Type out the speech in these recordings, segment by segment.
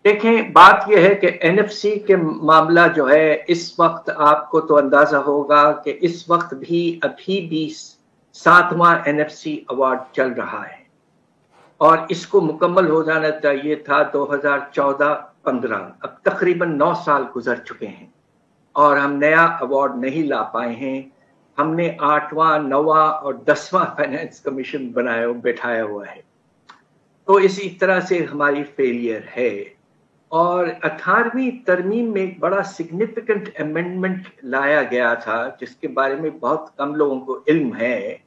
देखें, बात यह है कि एनएफसी के मामला जो है, इस वक्त आपको तो अंदाजा होगा कि इस वक्त भी अभी भी 7वां एनएफसी अवार्ड चल रहा है और इसको मुकम्मल हो जाना चाहिए था 2014-15। अब तकरीबन 9 साल गुजर चुके हैं और हम नया अवार्ड नहीं ला पाए हैं। हमने 8वां, 9वां और 10वां फाइनेंस कमीशन बैठाया हुआ है, तो इसी तरह से हमारी फेलियर है। और 18वीं तरमीम में एक बड़ा सिग्निफिकेंट अमेंडमेंट लाया गया था जिसके बारे में बहुत कम लोगों को इल्म है,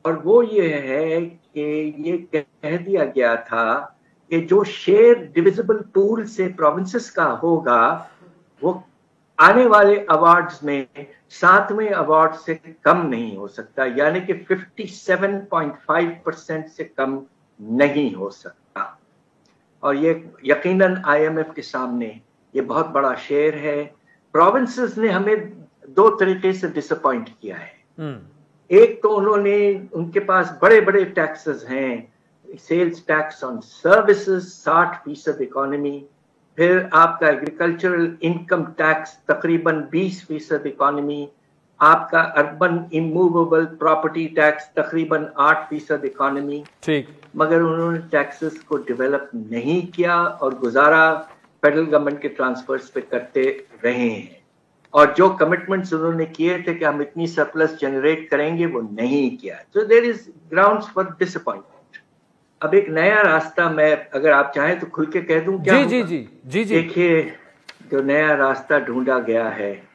और वो ये है कि ये कह दिया गया था कि जो शेयर डिविजिबल पूल से प्रोविंसेस का होगा वो आने वाले अवार्ड्स में 7वें अवार्ड से कम नहीं हो सकता, यानी कि 57.5% से कम नहीं हो सकता। और ये यकीनन आईएमएफ के सामने ये बहुत बड़ा शेर है। प्रोविंसेस ने हमें 2 तरीके से डिसअपॉइंट किया है। एक तो उनके पास बड़े बड़े टैक्सेस हैं, sales tax on services 60% economy, फिर आपका एग्रीकल्चरल इनकम टैक्स तकरीबन 20% इकोनॉमी, आपका अर्बन इमूवेबल प्रॉपर्टी टैक्स तकरीबन 8% इकोनॉमी। ठीक, मगर उन्होंने टैक्सेस को डेवलप नहीं किया और गुजारा फेडरल गवर्नमेंट के ट्रांसफर्स पे करते रहे हैं, और जो कमिटमेंट्स उन्होंने किए थे कि हम इतनी सरप्लस जनरेट करेंगे वो नहीं किया। So there is grounds for disappointment. अब एक नया रास्ता मैं अगर आप चाहें तो खुल के कह दूं क्या? जी। देखिए, जो नया रास्ता ढूंढा गया है,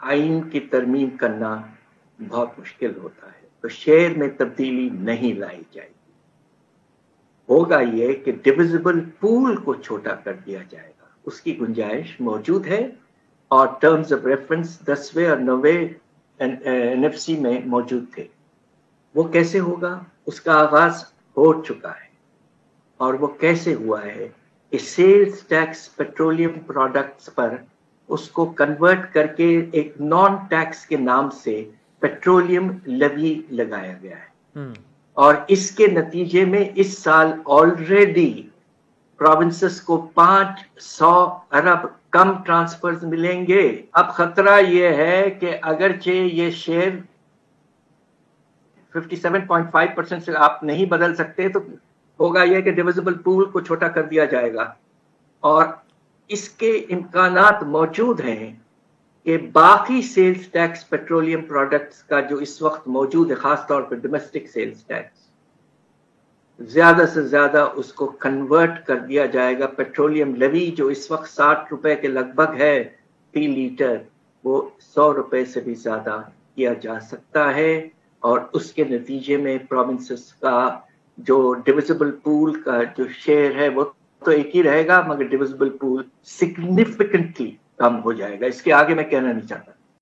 आइन की तरमीम करना बहुत मुश्किल होता है, तो शेयर में तब्दीली नहीं लाई जाएगी। होगा ये कि डिविजिबल पूल को छोटा कर दिया जाएगा, उसकी गुंजाइश मौजूद है और टर्म्स ऑफ रेफरेंस 10वें और 9वें एनएफसी में मौजूद थे। वो कैसे होगा? उसका आगाज हो चुका है, और वो कैसे हुआ है कि सेल्स टैक्स पेट्रोलियम प्रोडक्ट्स पर उसको कन्वर्ट करके एक नॉन टैक्स के नाम से पेट्रोलियम लेवी लगाया गया है। और इसके नतीजे में इस साल ऑलरेडी प्रोविंसेस को 500 अरब कम ट्रांसफर्स मिलेंगे। अब खतरा ये है कि अगरचे ये शेयर 57.5% से आप नहीं बदल सकते, तो होगा यह कि डिविजिबल पूल को छोटा कर दिया जाएगा, और इसके इम्कानात मौजूद हैं कि बाकी सेल्स टैक्स पेट्रोलियम प्रोडक्ट्स का जो इस वक्त मौजूद है, खासतौर पर डोमेस्टिक सेल्स टैक्स, ज्यादा से ज्यादा उसको कन्वर्ट कर दिया जाएगा। पेट्रोलियम लेवी जो इस वक्त 60 रुपए के लगभग है फी लीटर, वो 100 रुपए से भी ज्यादा किया जा सकता है, और उसके नतीजे में प्रोविंसेस का जो डिविजिबल पूल का जो शेयर है वो तो एक ही रहेगा, मगर डिविजिबल पूल सिग्निफिकेंटली कम हो जाएगा। इसके आगे मैं कहना नहीं चाहता।